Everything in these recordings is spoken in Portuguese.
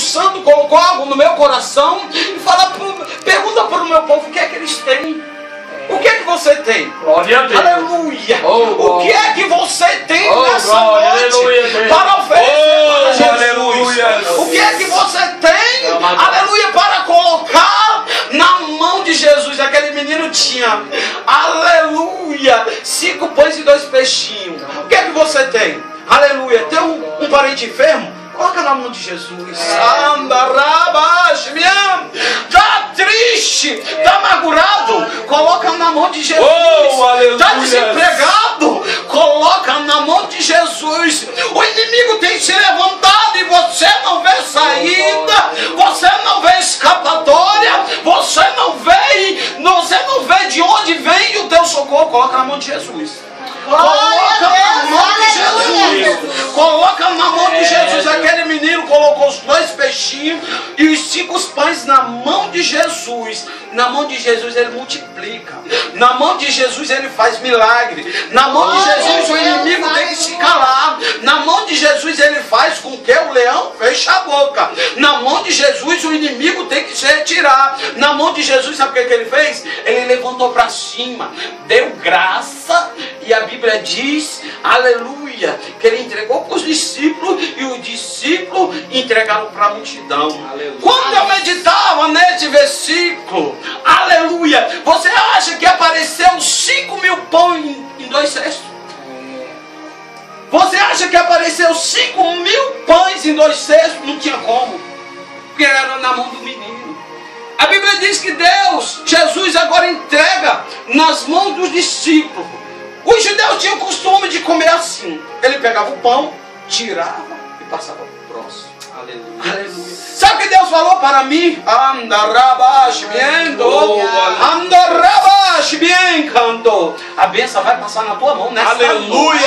Santo colocou algo no meu coração e pergunta para o meu povo o que é que eles têm. O que é que você tem? Glória a Deus. Aleluia. Oh, o que é que você tem nessa glória, noite aleluia, para oferecer para Jesus? Aleluia. O que é que você tem, aleluia, para colocar na mão de Jesus? Aquele menino tinha, aleluia, 5 pães e 2 peixinhos. O que é que você tem? Aleluia. Tem um parente enfermo? Coloca na mão de Jesus. Está triste, está amargurado, coloca na mão de Jesus. Está desempregado, coloca na mão de Jesus. O inimigo tem se levantado e você não vê saída, você não vê escapatória, você não vê de onde vem o teu socorro. Coloca na mão de Jesus. Coloca na mão de Jesus. Coloca na mão de Jesus. Aquele menino colocou os 2 peixinhos e os 5 pães na mão de Jesus. Na mão de Jesus ele multiplica. Na mão de Jesus ele faz milagre. Na mão de Jesus o inimigo tem que se calar. Na mão de Jesus ele faz com que o leão feche a boca. Na mão de Jesus o inimigo tem que se retirar. Na mão de Jesus, sabe o que ele fez? Ele levantou para cima, deu graça. E a Bíblia diz, aleluia, que ele entregou para os discípulos e os discípulos entregaram para a multidão. Aleluia. Quando eu meditava nesse versículo, aleluia, você acha que apareceu 5.000 pães em 2 cestos? Você acha que apareceu 5.000 pães em 2 cestos? Não tinha como, porque era na mão do menino. A Bíblia diz que Jesus agora entrega nas mãos dos discípulos. Os judeus tinham o costume de comer assim. Ele pegava o pão, tirava e passava para o próximo. Aleluia. Aleluia. Sabe o que Deus falou para mim? A bênção vai passar na tua mão nessa Aleluia. noite.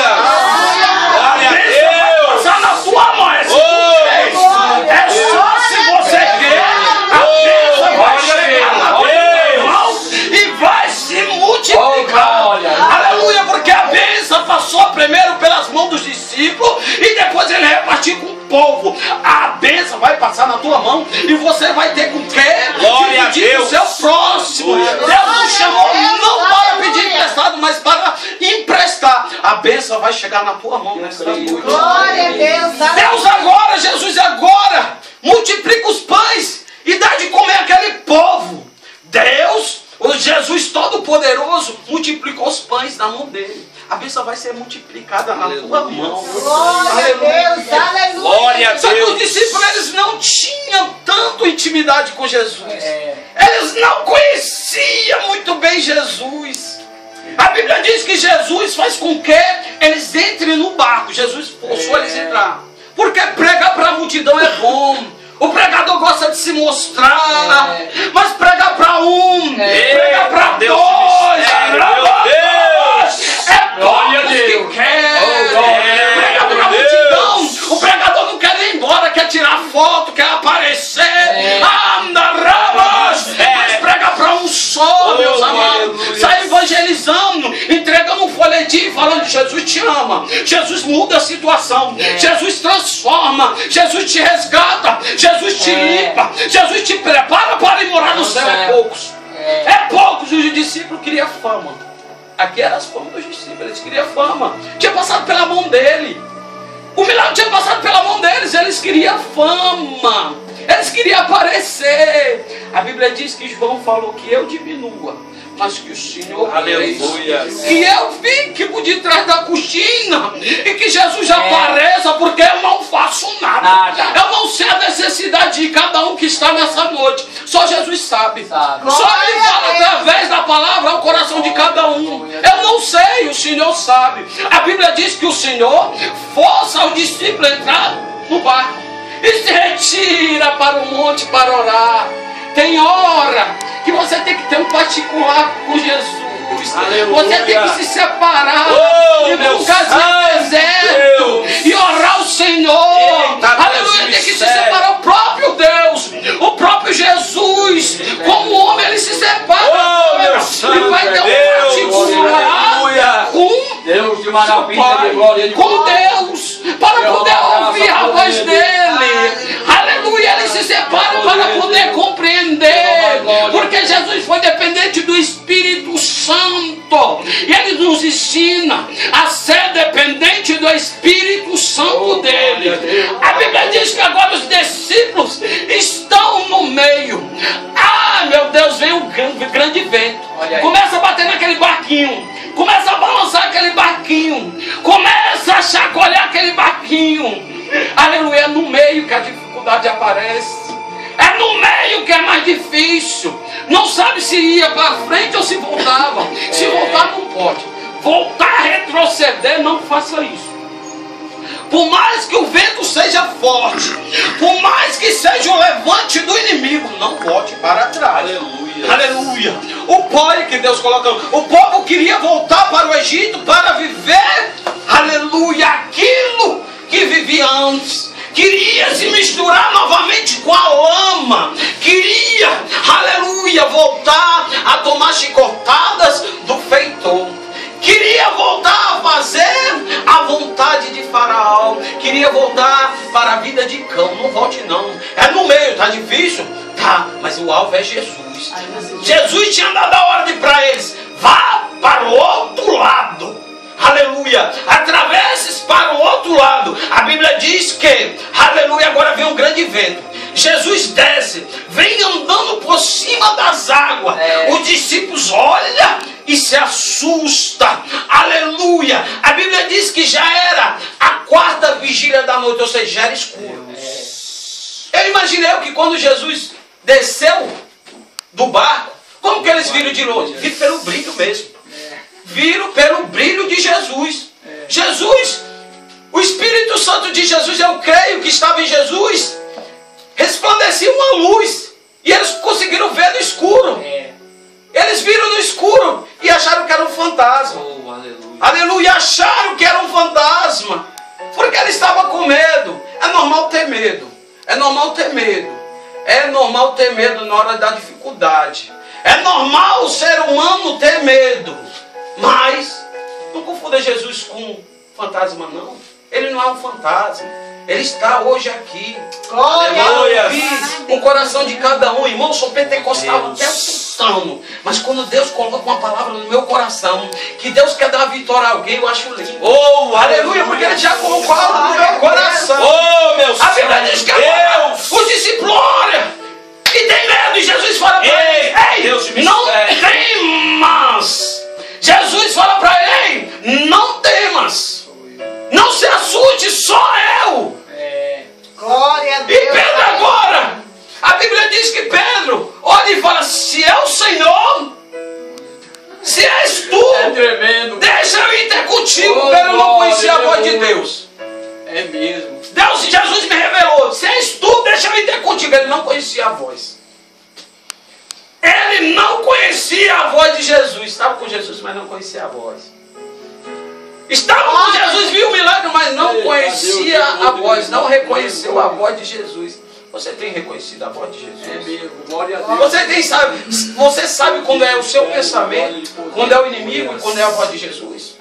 Glória a Vai Deus. passar na tua mão. É só se você quer. A bênção vai chegar na tua mão e vai se multiplicar. Aleluia, porque a bênção passou primeiro pelas mãos dos discípulos e depois ele repartiu com o povo. A bênção vai passar na tua mão e você vai ter com quê? Glória a Dividir com o seu próximo. Deus nos chamou não para pedir emprestado, mas para emprestar. A bênção vai chegar na tua mão nessa noite. Glória a Deus. Deus agora, Jesus agora, multiplica os pães e dá de comer aquele povo. Deus, o Jesus Todo-Poderoso, multiplicou os pães na mão dele. A bênção vai ser multiplicada na tua mão. Glória a Deus, aleluia. Glória a Só que Deus. os discípulos, eles não tinham tanto intimidade com Jesus. Eles não conheciam muito bem Jesus. A Bíblia diz que Jesus faz com que eles entrem no barco. Jesus forçou eles a entrar. Porque pregar para a multidão é bom. O pregador gosta de se mostrar. Mas pregar para um, pregar para Deus, dois. meu Deus. É Glória a poucos Deus. que quer. Glória Pregar a para a Deus. multidão. O pregador não quer ir embora, quer tirar foto, quer aparecer. Mas prega para um só, meus amados. Sai evangelizando, entregando um folhetim, falando de Jesus te ama. Jesus muda a situação. Jesus transforma. Jesus te resgata. Jesus te limpa. Jesus te prepara para ir morar no céu. É poucos. É poucos. Os discípulos queriam fama. Aqui era as famas dos discípulos. Eles queriam fama. Tinha passado pela mão dele. O milagre tinha passado pela mão deles. Eles queriam fama. Eles queriam aparecer. A Bíblia diz que João falou que eu diminua, mas que o Senhor Aleluia. que eu fique por detrás da cortina e que Jesus apareça, porque eu não faço nada. Eu não sei a necessidade de cada um que está nessa noite. Só Jesus sabe. Só Ele fala através da palavra ao coração de cada um. Eu não sei, o Senhor sabe. A Bíblia diz que o Senhor força os discípulos a entrar no barco e se retira para o monte para orar. Tem hora que você tem que ter um particular com Jesus. Aleluia. Você tem que se separar e meu nunca no deserto e orar ao Senhor. Eita, Aleluia, tem que se separar o próprio Deus, o próprio Jesus. Como homem ele se separa. E vai ter um particular com Deus de maravilha, de glória, de com Deus, para poder ouvir a voz dele. Aleluia, ele se ele foi dependente do Espírito Santo. E ele nos ensina a ser dependente do Espírito Santo dele. A Bíblia diz que agora os discípulos estão no meio. Ah, meu Deus, vem um grande vento. Começa a bater naquele barquinho. Começa a balançar aquele barquinho. Começa a chacoalhar aquele barquinho. Aleluia, é no meio que a dificuldade aparece. É no meio que é mais difícil. Não sabe se ia para frente ou se voltava. Se voltar não pode. Voltar, retroceder, não faça isso. Por mais que o vento seja forte, por mais que seja o levante do inimigo, não volte para trás. Aleluia. Aleluia. O pai que Deus colocou. O povo queria voltar para o Egito para viver, aleluia, aquilo que vivia antes. Queria se misturar novamente com a lama. Queria, aleluia, voltar a tomar chicotadas do feitor. Queria voltar a fazer a vontade de Faraó. Queria voltar para a vida de cão. Não volte não. É no meio, tá difícil? Tá, mas o alvo é Jesus. Jesus tinha dado a ordem para eles. Vá para o outro lado. Aleluia. Atravesses para o outro lado. A Bíblia diz que, aleluia, agora vem um grande vento. Jesus desce, vem andando por cima das águas. Os discípulos olham e se assusta. Aleluia. A Bíblia diz que já era a quarta vigília da noite, ou seja, já era escuro. Eu imaginei que quando Jesus desceu do barco, como que eles viram de longe? Viram pelo brilho mesmo. Viram pelo brilho de Jesus. Jesus, o Espírito Santo de Jesus, eu creio que estava em Jesus, resplandecia uma luz. E eles conseguiram ver no escuro. Eles viram no escuro e acharam que era um fantasma. Aleluia, acharam que era um fantasma. Porque ele estava com medo. É normal ter medo. É normal ter medo. É normal ter medo na hora da dificuldade. É normal o ser humano ter medo. Mas não confunda Jesus com fantasma, não. Ele não é um fantasma. Ele está hoje aqui. Glória. O coração de cada um. Irmão, eu sou pentecostal até o tutano. Mas quando Deus coloca uma palavra no meu coração, que Deus quer dar vitória a alguém, eu acho lindo. Oh, aleluia, porque Ele já colocou algo no meu coração. Oh, meu Deus. A Bíblia diz que agora os discípulos olham e tem medo. E Jesus fala para ele: ei, não temas. Jesus fala para ele: ei, não temas. Não se assuste, só eu. Glória a E Deus. Pedro agora, a Bíblia diz que Pedro olha e fala: se é o Senhor, se és tu, É tremendo. deixa eu ir ter contigo. Oh, Pedro não conhecia a glória, voz de Deus. É mesmo. Deus e Jesus me revelou: se és tu, deixa eu ir ter contigo. Ele não conhecia a voz. Ele não conhecia a voz de Jesus. Estava com Jesus, mas não conhecia a voz. Estava com Jesus, viu o milagre, mas não conhecia a voz. Não reconheceu a voz de Jesus. Você tem reconhecido a voz de Jesus? É mesmo. Glória a Deus. Você sabe quando é o seu pensamento, quando é o inimigo e quando é a voz de Jesus?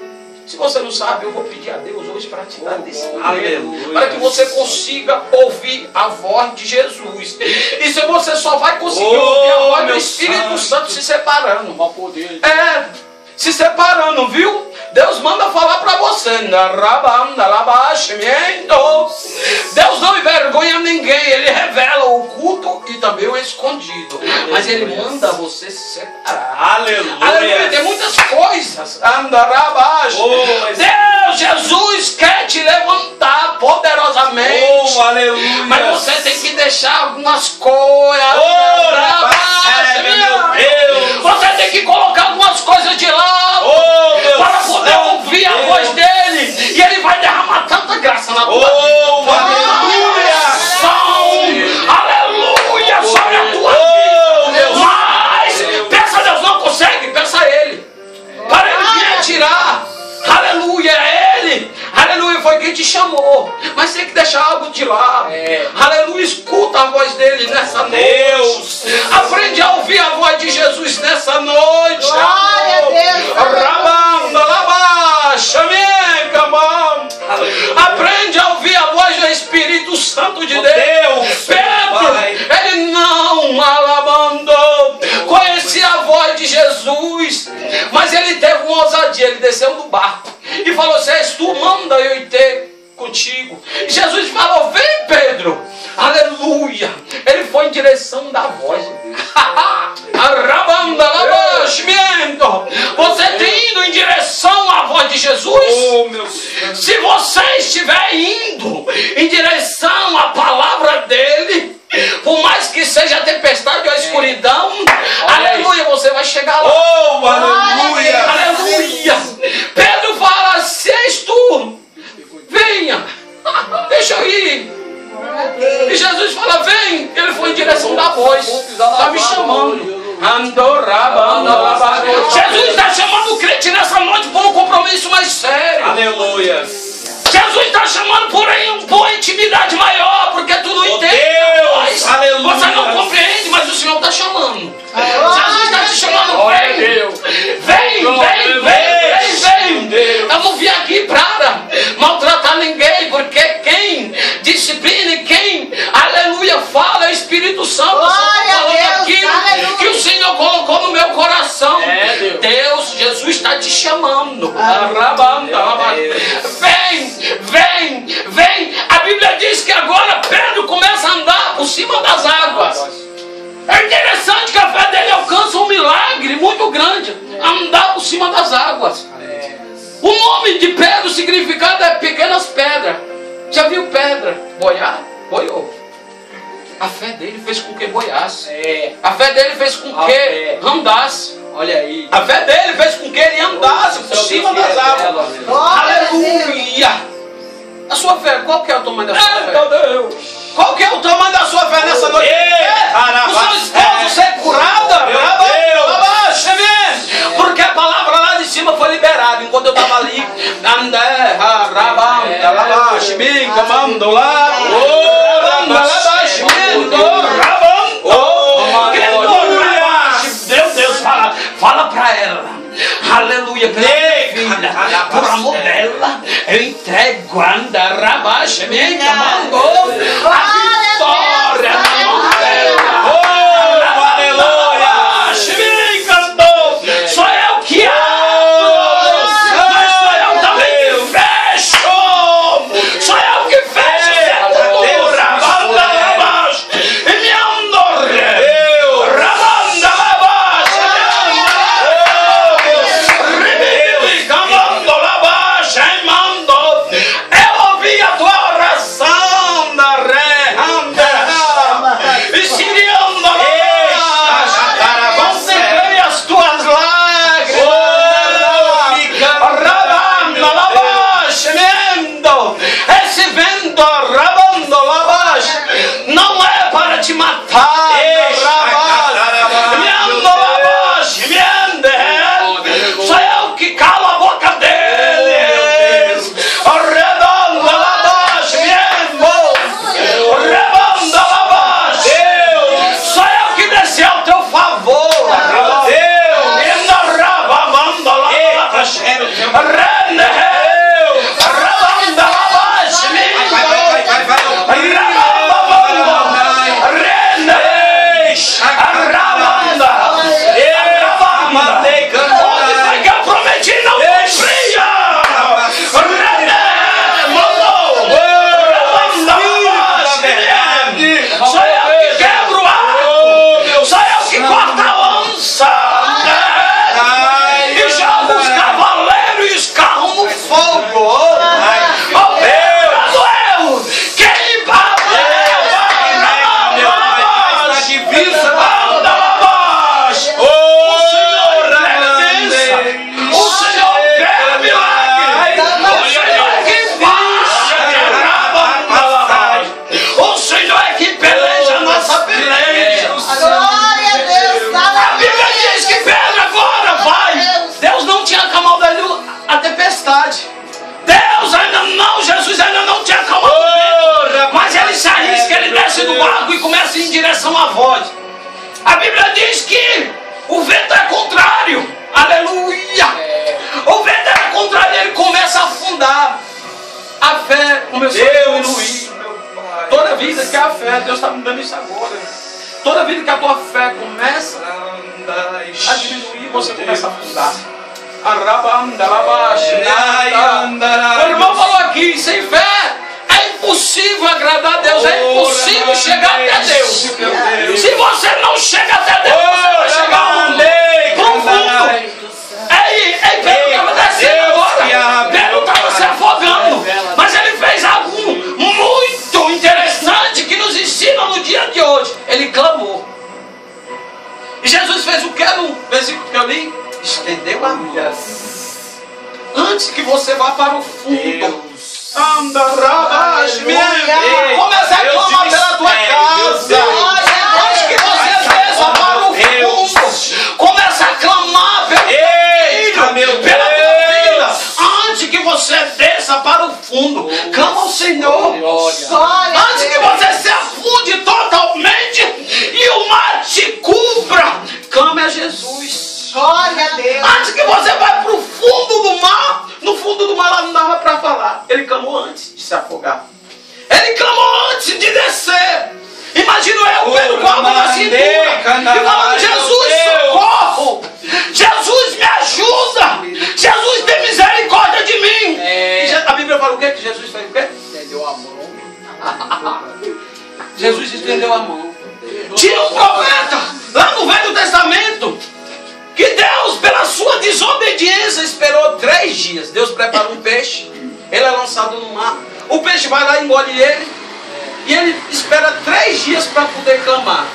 Se você não sabe, eu vou pedir a Deus hoje para te dar discernimento, para que você consiga ouvir a voz de Jesus. E se você só vai conseguir ouvir a voz do Espírito Santo se separando. Se separando, viu? Deus manda falar para você. Deus não envergonha ninguém. Ele revela o oculto e também o escondido. Mas Ele manda você se separar. Aleluia. Tem muitas coisas. Deus, Jesus quer te levantar poderosamente. Aleluia. Mas você tem que deixar algumas coisas. Você tem que colocar algumas coisas de lado para poder ouvir a voz dele. E ele vai derramar tanta graça na tua vida. Aleluia, sobre a tua vida. Mas peça a Deus, não consegue, peça a ele. Para ele vir tirar. Aleluia, é ele. Aleluia, foi quem te chamou. Mas tem que deixar algo de lado. Aleluia, escuta a voz dele nessa noite. Aprende a ouvir a voz de Jesus nessa noite. Glória a Deus. Aprende a ouvir a voz do Espírito Santo de Deus. Pedro, ele não alabandou. Conhecia a ele desceu do barco e falou: se és tu, manda eu ir ter contigo. E Jesus falou: vem, Pedro. Aleluia. Ele foi em direção da voz de Deus. Você tem ido em direção à voz de Jesus? Se você estiver indo em direção à palavra dele, por mais que seja a tempestade ou a escuridão, aleluia, você vai chegar lá. Aleluia. Aleluia. Pedro fala: se és tu, venha, deixa eu ir. E Jesus fala: vem. Ele foi em direção da voz. Está me chamando. Jesus está chamando o crente nessa noite por um compromisso mais sério. Aleluia. Jesus está chamando por uma intimidade maior, porque tu não entende. Deus, aleluia. Você não compreende, mas o Senhor está chamando. Jesus está te chamando. Vem. Eu não vim aqui para maltratar ninguém, porque quem disciplina e quem, aleluia, fala é o Espírito Santo. Glória a Deus, aquilo aleluia. que o Senhor colocou no meu coração. Deus. Jesus está te chamando. Vem. A Bíblia diz que agora Pedro começa a andar por cima das águas. É interessante que a fé dele alcança um milagre muito grande: andar por cima das águas. O nome de Pedro, o significado é pequenas pedras. Já viu pedra boiar? Boiou. A fé dele fez com que boiasse. A fé dele fez com que andasse. Olha aí. A fé dele fez com que ele andasse por cima das águas. Aleluia. A sua fé, qual que é o tamanho da sua fé? Qual que é o tamanho da sua fé nessa noite? O seu esposo ser curada? Porque a palavra lá de cima foi liberada. Enquanto eu estava ali, Deus fala para ela: aleluia, pela minha filha, por amor dela, eu entrego a vitória na mão dela. Sou eu que abro, mas sou eu também que fecho. Sou eu que fecho. E me andorre. Eu ouvi a tua oração da contemplei as tuas lágrimas. Esse vento não é para te matar. Sou eu que calo a boca deles. Sou eu que desci ao teu favor. Onde foi que eu prometi não cumpria? Sou eu que quebro o arco. Sou eu que corto a lança. E jogo os cavaleiros e os carros no fogo. Jesus ainda não tinha acalmado o vento, mas ele se arrisca, ele desce do barco e começa em direção à voz. A Bíblia diz que o vento é contrário. Aleluia! O vento é contrário e ele começa a afundar. A fé começou a diminuir. Toda vida que a fé, Deus está me dando isso agora. Toda vida que a tua fé começa a diminuir, você começa a afundar. O irmão falou aqui, sem fé é impossível agradar a Deus, é impossível chegar até Deus. Se você não chega até Deus, você vai chegar profundo. Ei, Pedro estava descendo agora. Pedro estava se afogando. Mas ele fez algo muito interessante que nos ensina no dia de hoje. Ele clamou. E Jesus fez o que no versículo que eu li? Estendeu a mão. Antes que você vá para o fundo. Comece a clamar pela tua casa. Antes que você desça para o fundo. Comece a clamar pelo filho, pela tua vida. Antes que você desça para o fundo, clama ao Senhor. Antes que você se afunde totalmente e o mar te cubra, clame a Jesus. Glória a Deus. Antes que você vá para o fundo do mar, no fundo do mar lá não dava para falar. Ele clamou antes de se afogar. Ele clamou antes de descer. Imagino eu, Pedro, com a mão na cintura e falando: Jesus, socorro! Jesus, me ajuda! Jesus, tem misericórdia de mim! E a Bíblia fala o quê? Que Jesus fez o quê? Estendeu a mão. Jesus estendeu a mão. Tinha um profeta lá no Velho Testamento que Deus, pela sua desobediência, esperou 3 dias. Deus prepara um peixe, ele é lançado no mar, o peixe vai lá e engole ele, e ele espera 3 dias para poder clamar.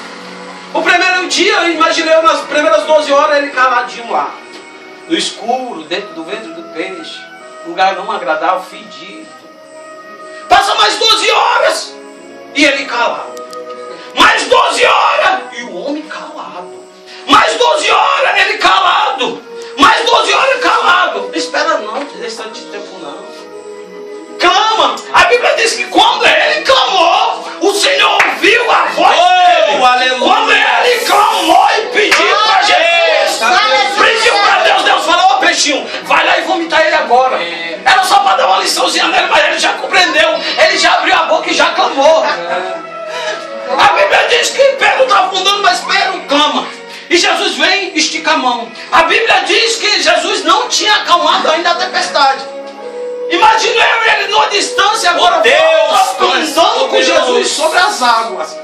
O primeiro dia, eu imaginei nas primeiras 12 horas ele caladinho lá, no escuro, dentro do ventre do peixe, lugar não agradável, fedido. Passa mais 12 horas e ele calado. Mais 12 horas e o homem calado. Mais 12 horas ele calado. Mais 12 horas calado. Não espera não, esse tempo não. Clama. A Bíblia diz que quando ele clamou, o Senhor ouviu a voz dele. Aleluia. Quando ele clamou e pediu para Jesus, pediu para Deus, Deus falou: ô peixinho, vai lá e vomitar ele agora. Era só para dar uma liçãozinha nele, mas ele já compreendeu. Ele já abriu a boca e já clamou. A Bíblia diz que Pedro está afundando, mas Pedro clama. E Jesus vem e estica a mão. A Bíblia diz que Jesus não tinha acalmado ainda a tempestade. Imagina ele numa distância agora, andando com Jesus sobre as águas.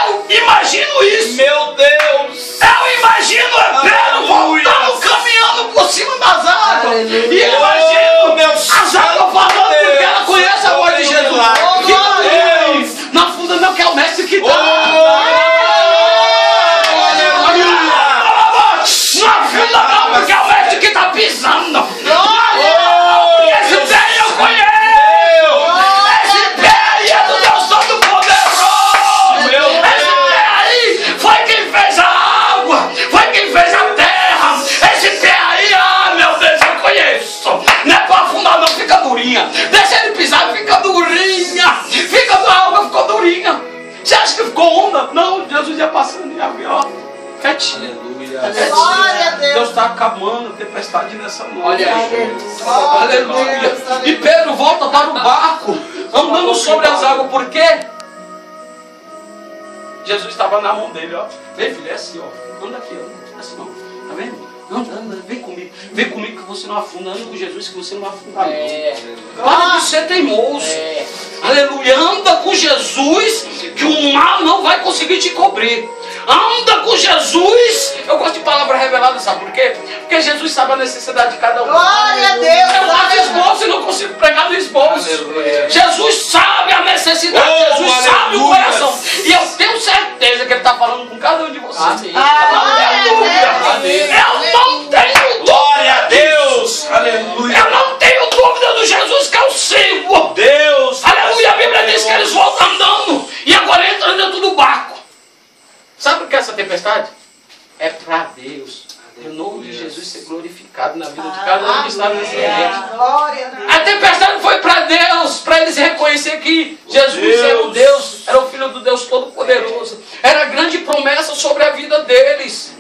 Eu imagino isso. Meu Deus. Eu imagino Pedro voltando, caminhando por cima das águas. E eu imagino as águas falando, porque ela conhece a voz de Jesus. Não afunda não, que é o mestre que está. Não afunda não, porque é o mestre que está pisando. Esse pé eu conheço. Esse pé aí é do Deus Todo-Poderoso. Esse pé aí foi quem fez a água, foi quem fez a terra. Esse pé aí, meu Deus, eu conheço. Não é para afundar não, fica durinha. Deixa ele pisar, fica durinha. Fica na água, ficou durinha. Você acha que ficou onda? Não, Jesus ia passando e água, ó, quietinho. Glória a Deus. Deus está acabando a tempestade nessa noite. Aleluia. E Pedro volta para o barco, andando sobre as águas. Por quê? Jesus estava na mão dele, ó. Vem, filho, é assim, ó. Anda aqui, ó. Assim, ó. Tá vendo? Anda, vem comigo. Vem comigo que você não afunda. Anda com Jesus que você não vai afundar. Para de ser teimoso. Aleluia. Anda com Jesus que o mal não vai conseguir te cobrir. Anda com Jesus. Eu gosto de palavra revelada, sabe por quê? Porque Jesus sabe a necessidade de cada um. Glória a Deus. Eu faço esboço e não consigo pregar no esboço. Jesus sabe a necessidade. Jesus sabe o coração. E eu tenho certeza que Ele está falando com cada um de vocês. Amém. Eu não tenho dúvida. Glória a Deus. Aleluia. Eu não tenho dúvida do Jesus que eu sigo. Deus. Aleluia. A Bíblia diz que eles voltam andando e agora entram dentro do barco. Sabe o que é essa tempestade? É para Deus. O nome de Jesus ser glorificado na vida de cada um que está nesse ambiente. Glória a Deus. A tempestade foi para Deus, para eles reconhecer que Jesus era o Deus, era o Filho do Deus Todo-Poderoso. Era a grande promessa sobre a vida deles.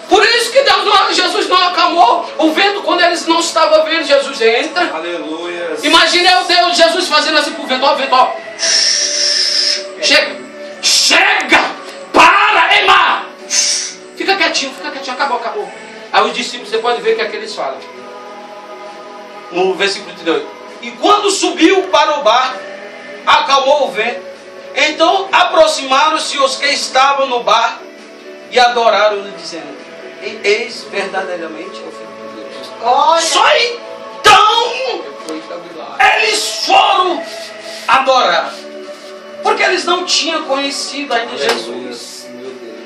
Por isso que Jesus não acalmou o vento quando eles não estavam vendo. Jesus entra. Aleluia. Imagine o Deus, Jesus fazendo assim pro vento, ó, vento, ó. Chega, chega, para, ei, mar. Fica quietinho, acabou. Aí Aí os discípulos, você pode ver que é que eles falam. No versículo 32. E quando subiu para o barco, acalmou o vento. Então aproximaram-se os que estavam no barco e adoraram-no, dizendo: eis verdadeiramente é o Filho de Deus. Glória. Só então eles foram adorar, porque eles não tinham conhecido ainda Jesus.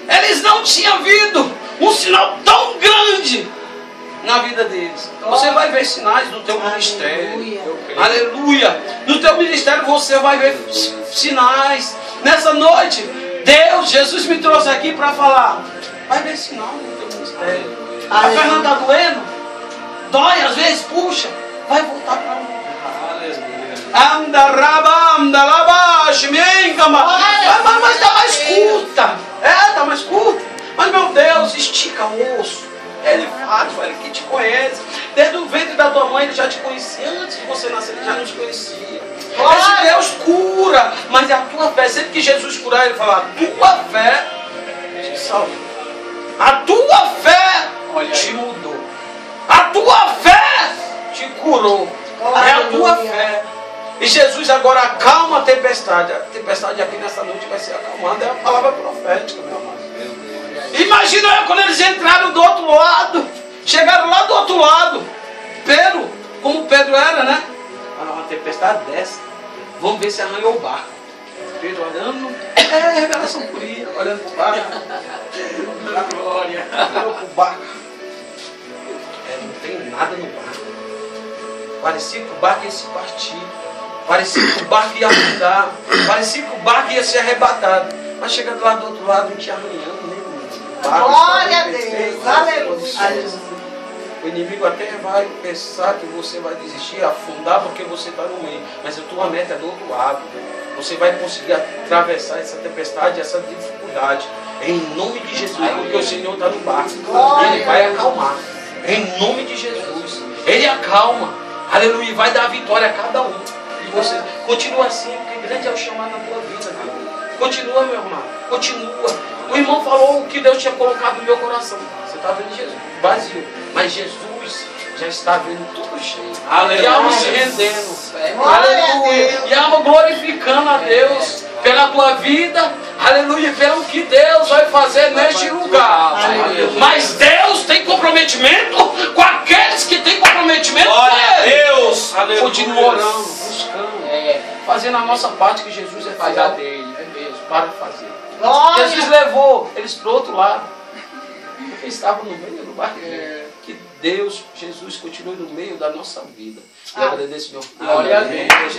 Eles não tinham visto um sinal tão grande na vida deles. Você vai ver sinais no teu ministério. Aleluia. No teu ministério você vai ver sinais. Nessa noite, Deus, Jesus me trouxe aqui para falar. Vai ver sinal no teu ministério. A perna está doendo? Dói às vezes, puxa. Vai voltar para mim. Mas está mais curta. Está mais curta. Mas meu Deus, estica o osso. Ele faz, ele que te conhece. Desde o ventre da tua mãe ele já te conhecia. Antes de você nascer ele já não te conhecia. Esse Deus cura, mas é a tua fé. Sempre que Jesus curar, ele fala: a tua fé te salvou. A tua fé te mudou. A tua fé te curou. É a tua fé. E Jesus agora acalma a tempestade. A tempestade aqui nessa noite vai ser acalmada. É a palavra profética, meu amado. Imagina quando eles entraram do outro lado. Chegaram lá do outro lado. Pedro, como Pedro era, né? Uma tempestade dessa. Vamos ver se arranhou o barco. Pedro olhando. Revelação purinha. Olhando para o barco. Glória. Olhando para o barco. Não tem nada no barco. Parecia que o barco ia se partir. Parecia que o barco ia afundar. Parecia que o barco ia ser arrebatado. Mas chegando lá do outro lado, não tinha arranhando nem o barco. Glória a Deus. Aleluia. O inimigo até vai pensar que você vai desistir, afundar porque você está no meio. Mas a tua meta é do outro lado. Você vai conseguir atravessar essa tempestade, essa dificuldade. Em nome de Jesus, porque o Senhor está no barco. Ele vai acalmar. Em nome de Jesus. Ele acalma. Aleluia. Vai dar vitória a cada um. E você continua assim, porque grande é o chamado na tua vida. Continua, meu irmão. Continua. O irmão falou o que Deus tinha colocado no meu coração. Você está vendo Jesus vazio. Mas Jesus já está vendo tudo cheio. Aleluia. E a alma se rendendo. Aleluia. E a alma glorificando a Deus pela tua vida. Aleluia. Pelo que Deus vai fazer neste lugar. Mas Deus tem comprometimento com aqueles que têm comprometimento com Ele. Deus. Continua orando, buscando. Fazendo a nossa parte que Jesus é fiel dele. É mesmo. Para fazer. Glória. Jesus levou eles para o outro lado. Porque estavam no meio do barco. Que Deus, Jesus, continue no meio da nossa vida. Eu agradeço, meu Pai. Glória a Deus.